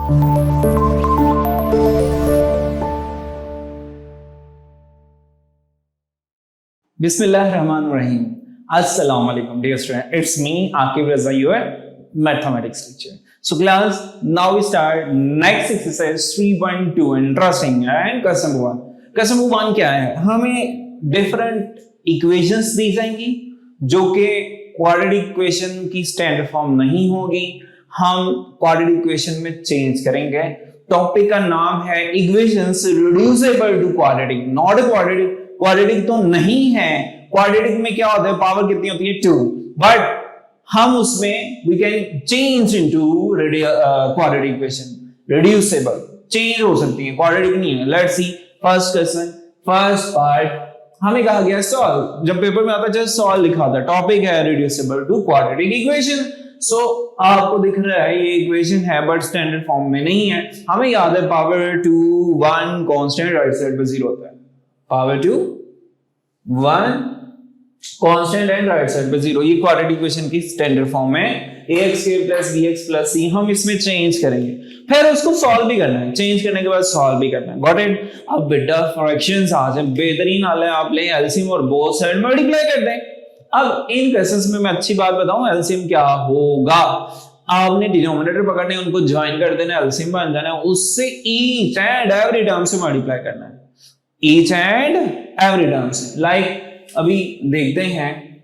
Bismillahirrahmanirrahim. Assalamu alaikum dear student. It's me Akib Raza, your mathematics teacher. So class, now we start next exercise 3.2. Interesting and question 1. Question 1 क्या है? हमें different equations दी जाएंगी जो कि quadratic equation की standard form नहीं होगी. हम quadratic equation में change करेंगे. टॉपिक का नाम है equations reducible to quadratic, not quadratic. Quadratic तो नहीं है. क्वाड्रेटिक में क्या होता है, पावर कितनी होती है 2, बट हम उसमें we can change into quadratic equation. Reducible change हो सकती है, क्वाड्रेटिक नहीं है. Let's see first question. First part हमें कहा गया सॉल्व. जब पेपर में आता है जस्ट सॉल्व लिखा था. टॉपिक है रिड्यूसिबल टू क्वाड्रेटिक इक्वेशन. सो आपको दिख रहा है ये इक्वेशन है बट स्टैंडर्ड फॉर्म में नहीं है. हमें याद है पावर 2 1 कांस्टेंट राइट साइड पे 0 होता है. Power 2 1 constant and right side पे 0. ये क्वाड्रेटिक इक्वेशन की स्टैंडर्ड फॉर्म है. ax k + bx + c हम इसमें चेंज करेंगे, फिर उसको सॉल्व भी करना है. चेंज करने के बाद सॉल्व भी करना है. Got it. अब बेटा फ्रैक्शंस आ जाए, बेहतरीन हाल है. आप ले एलसीएम और बोथ साइड मल्टीप्लाई कर दें. अब इन केसेस में मैं अच्छी बात बताऊं, एलसीएम क्या होगा. आपने डिनोमिनेटर पकड़ने, उनको ज्वाइन कर देना, एलसीएम बन जाना है. उससे ईच एंड एवरी टर्म से मल्टीप्लाई करना है. ईच एंड एवरी टर्म से. लाइक अभी देखते हैं,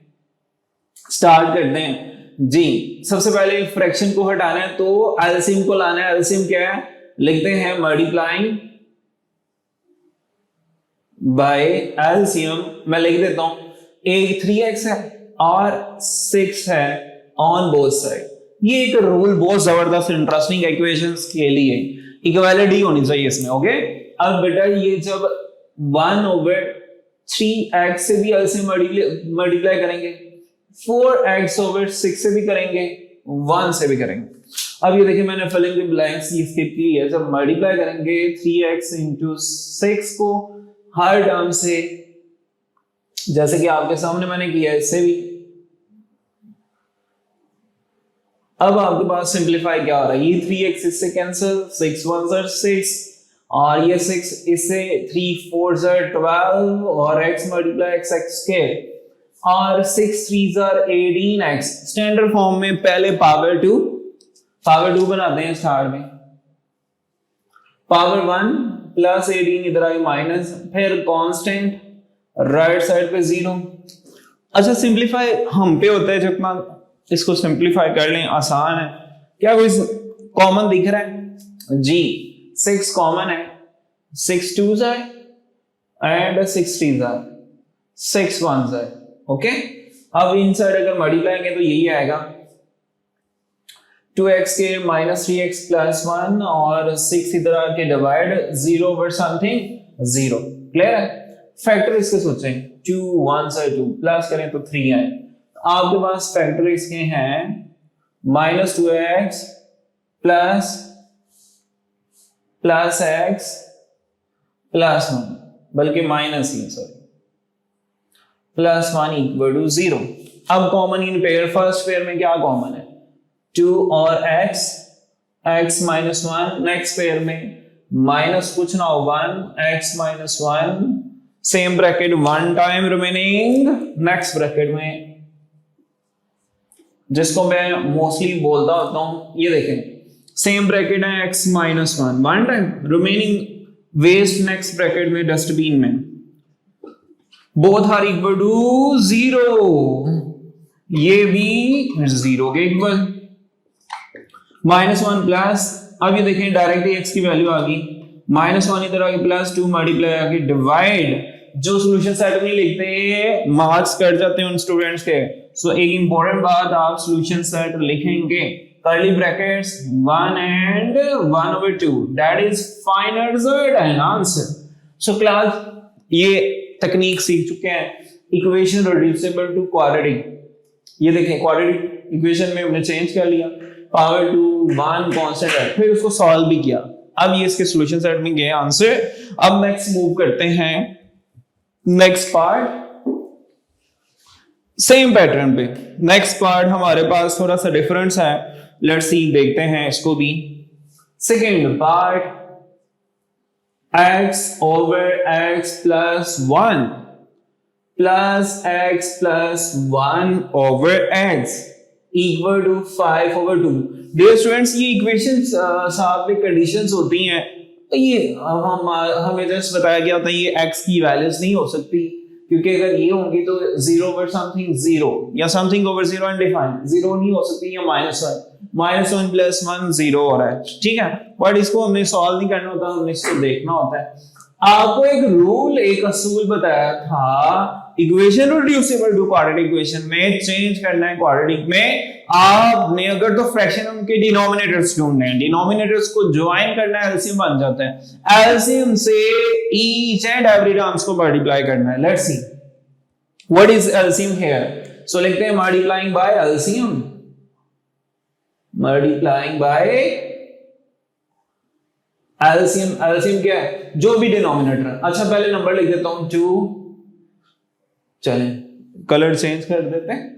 स्टार्ट करते हैं जी. सबसे पहले फ्रैक्शन को हटाना है तो एलसीएम को लाना है. एलसीएम क्या है, लिखते हैं मल्टीप्लाइंग बाय एलसीएम. मैं लिख देता हूं, एक 3x है और 6 है ऑन बोथ साइड. ये एक रूल बहुत जबरदस्त इंटरेस्टिंग इक्वेशंस के लिए इक्वालिटी होनी चाहिए इसमें. ओके. अब बेटा ये जब 1/3x से भी एलसीएम मल्टीप्लाई करेंगे, 4x/6 से भी करेंगे, 1 से भी करेंगे. अब ये देखिए मैंने फिलिंग द ब्लैंक्स ये स्किप की है. जब मल्टीप्लाई करेंगे 3x × 6 को हर टर्म से, जैसे कि आपके सामने मैंने किया है, इससे भी. अब आपके पास सिंप्लीफाई क्या हो रहा है, ये 3x इससे कैंसिल, 6 1 * 6 और ये 6 इससे 3 4 * 12 और x × x² और 6 3 * 18x. स्टैंडर्ड फॉर्म में पहले पावर 2 बनाते हैं स्टार्ट में. पावर 1 + 18 इधर आई माइनस, फिर कांस्टेंट राइट साइड पे 0. अच्छा सिंप्लीफाई हम पे होता है, जितना इसको सिंप्लीफाई कर लें आसान है. क्या कोई कॉमन दिख रहा है जी. 6 कॉमन है, 6 2s है एंड 6 3s है, 6 1s है. ओके. अब इनसाइड अगर मल्टीप्लाई करेंगे तो यही आएगा, 2x के -3x + 1 और 6 इधर आके डिवाइड, 0/something 0. क्लियर है. फैक्टर इसके सोचें, 2 1 से 2 प्लस करें तो 3 आए. आपके पास फैक्टर इसके हैं -2x प्लस x प्लस 1, बल्कि माइनस ही सॉरी, +1 = 0. अब common in pair, first pair में क्या कॉमन है, 2 और x -1. नेक्स्ट पेयर में माइनस कुछ ना हो, 1 x - 1, same bracket 1 time remaining next bracket में, जिसको मैं मोस्टली बोलता होता हूं. ये देखें सेम ब्रैकेट है x - 1 1 time remaining waste next bracket में, डस्टबिन में. Both are equal to 0. ये भी 0 के इक्वल. -1 प्लस, अब ये देखें डायरेक्ट x की वैल्यू आ गई, -1 इधर आ गई, +2 मल्टीप्लाई आ गई डिवाइड. जो सॉल्यूशन सेट में लिखते मार्क्स कट जाते हैं उन स्टूडेंट्स के. सो एक इंपॉर्टेंट बात, आप सॉल्यूशन सेट लिखेंगे curly brackets 1 and 1/2, that is final result and answer. So class ये टेक्निक सीख चुके हैं, इक्वेशन रिड्यूसिबल टू क्वाड्रेटिक. ये देखें क्वाड्रेटिक इक्वेशन में हमने चेंज कर लिया, पावर 2 1 कांस्टेंट है, फिर उसको सॉल्व भी किया. अब ये इसके सॉल्यूशन सेट में गए आंसर. अब नेक्स्ट मूव करते हैं नेक्स्ट पार्ट, सेम पैटर्न पे. नेक्स्ट पार्ट हमारे पास थोड़ा सा डिफरेंस है. लेट्स सी, देखते हैं इसको भी. Second part x over x plus 1 plus x plus 1 over x equal to 5 over 2. Dear students, ये इक्वेशंस साथ में कंडीशंस होती हैं, ये हमें जस्ट बताया गया होता है ये x की वैल्यूज नहीं हो सकती, क्योंकि अगर ये होंगी तो 0 over something 0 या something over 0 undefined 0 नहीं हो सकती, या -1 plus 1 0 हो रहा है, ठीक है। बट इसको हमने सॉल्व नहीं करना होता, हमने इसको देखना होता है। आपको एक रूल, एक असूल बताया था, equation reducible to quadratic equation में चेंज करना है क्वाड्रेटिक में आपने अगर तो फ्रैक्शन उनके डिनोमिनेटर्स ढूंढने हैं, डिनोमिनेटर्स को ज्वाइन करना है, एलसीएम बन जाता है, एलसीएम से ईच एंड एवरी टर्म्स को मल्टीप्लाई करना है। Let's see what is LCM here. So लिखते हैं multiplying by LCM, multiplying by LCM. LCM क्या है? जो भी डिनोमिनेटर। अच्छा पहले नंबर लिख देता हूं 2, चलें कलर चेंज कर देते हैं।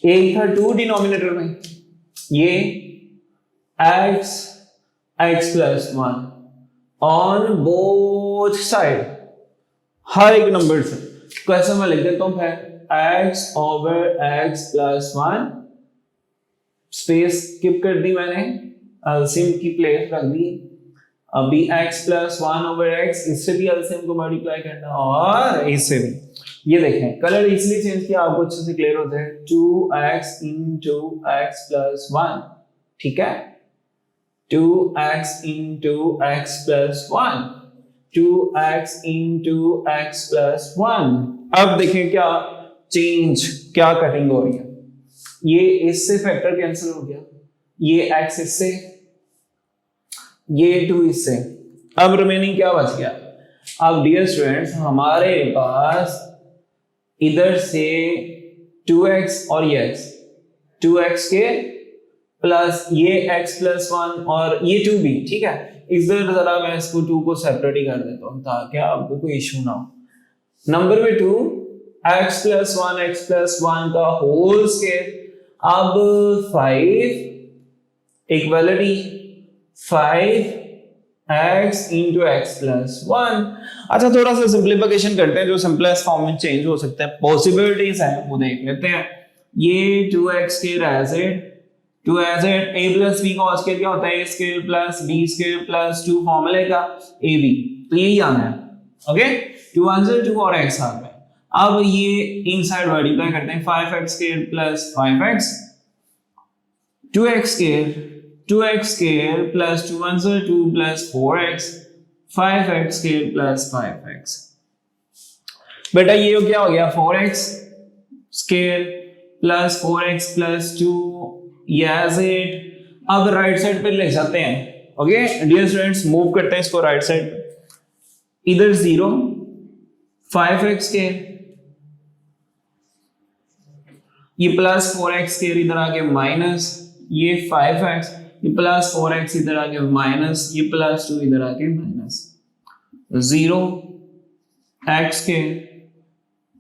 एक था 2 डिनोमिनेटर में, ये x plus 1 on both side, हर एक नंबर से। कैसे मैं लिख देता हूं फिर x over x plus 1, space skip कर दी मैंने, एलसीएम की प्लेस रख दी। अभी x plus 1 over x, इससे भी एलसीएम को मल्टीप्लाई करना और इससे भी। ये देखें कलर इसलिए चेंज किया आपको अच्छे से क्लियर हो जाए। 2x into x plus 1, ठीक है, 2x into x plus 1, 2x into x plus 1। अब देखें क्या चेंज, क्या कटिंग हो रही है। ये इससे फैक्टर कैंसिल हो गया, ये x इससे, ये 2 इससे, अब रिमेनिंग क्या बच गया। अब डियर स्टूडेंट्स हमारे पास इधर से 2x और ये x, 2x के प्लस ये x plus 1 और ये 2 भी, ठीक है। इधर जरा मैं इसको 2 को सेपरेट ही कर देता हूं ताकि आपको कोई इशू ना हो। नंबर में 2, x plus 1 का होल स्केयर, अब 5 equality 5x into x plus 1। अच्छा थोड़ा सा सिंप्लीफिकेशन करते हैं, जो सिंपलेस्ट फॉर्म में चेंज हो सकते हैं, पॉसिबिलिटीज हैं वो देख लेते हैं। ये 2x square as it, 2 as it, a plus b का स्क्वायर क्या होता है, a square plus b square plus 2 फॉर्मूले का ab, तो यही आना है। ओके 2 आंसर 2 और x आ गया। अब ये इनसाइड मल्टीप्लाई करते हैं, 5x square plus 5x, 2x square plus 2 answer 2 plus 4x, 5x square plus 5x। बेटा ये क्या हो गया, 4x square plus 4x plus 2, yes it। अब राइट साइड पे ले जाते हैं। ओके डियर स्टूडेंट्स मूव करते हैं इसको राइट साइड पे, इधर 0, 5x square, ये प्लस 4x square इधर आके माइनस, ये 5x, ये प्लस 4x इधर आके माइनस, ये प्लस 2 इधर आके माइनस, 0 x के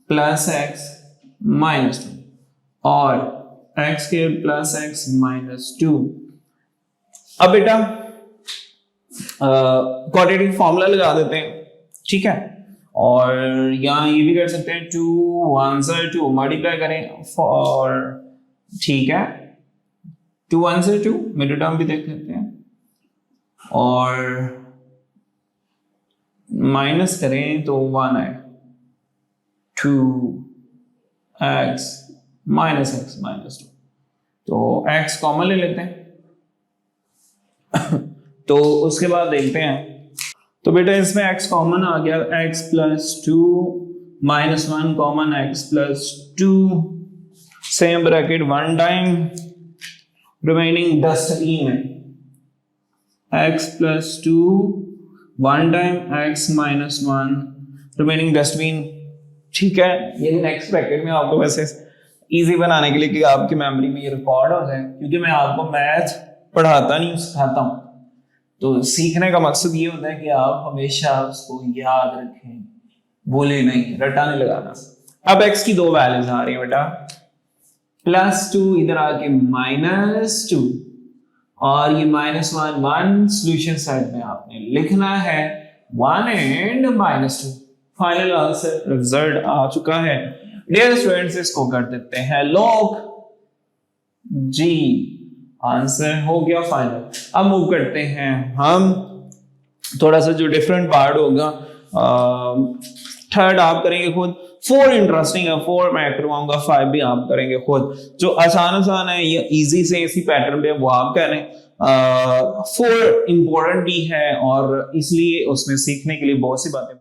प्लस x माइनस 2 और x के प्लस x माइनस 2। अब बेटा क्वाड्रेटिक फॉर्मूला लगा देते हैं, ठीक है, और यहाँ ये भी कर सकते हैं 2 1 2 मल्टीप्लाई करें फॉर, ठीक है, 2 1 2 मिडिल टर्म भी देख लेते हैं और माइनस करें तो 1 है, 2x माइनस x माइनस 2, तो x कॉमन ले लेते हैं। तो उसके बाद देखते हैं, तो बेटा इसमें x कॉमन आ गया, x plus 2 minus 1 common, x plus 2 same bracket 1 time remaining dustbin में, x plus 2 1 time x minus 1 remaining dustbin, ठीक है। ये नेक्स्ट ब्रैकेट में आपको वैसे इजी बनाने के लिए कि आपकी मेमोरी में ये रिकॉर्ड हो जाए, क्योंकि मैं आपको मैथ पढ़ाता नहीं सिखाता हूँ, तो सीखने का मकसद ये होता है कि आप हमेशा उसको याद रखें, बोले नहीं, रटा नहीं लगाना। अब x की 2 वैल्यूज आ रही है बेटा, प्लस 2 इधर आके माइनस 2 और ये -1 1 सोल्यूशन साइड में आपने लिखना है 1 एंड -2। फाइनल आंसर रिजल्ट आ चुका है। डियर स्टूडेंट्स, इसको कर देते हैं लॉक जी। आंसर हो गया फाइनल। अब मूव करते हैं हम थोड़ा सा जो डिफरेंट पार्ट होगा। थर्ड आप करेंगे खुद, 4 इंटरेस्टिंग है, 4 मैं करवाऊंगा, 5 भी आप करेंगे खुद। जो आसान है या इजी से इसी पैटर्न पे वो आप करें। 4 इंपॉर्टेंट भी है और इसलिए उसमें सीखने के लिए बहुत सी बातें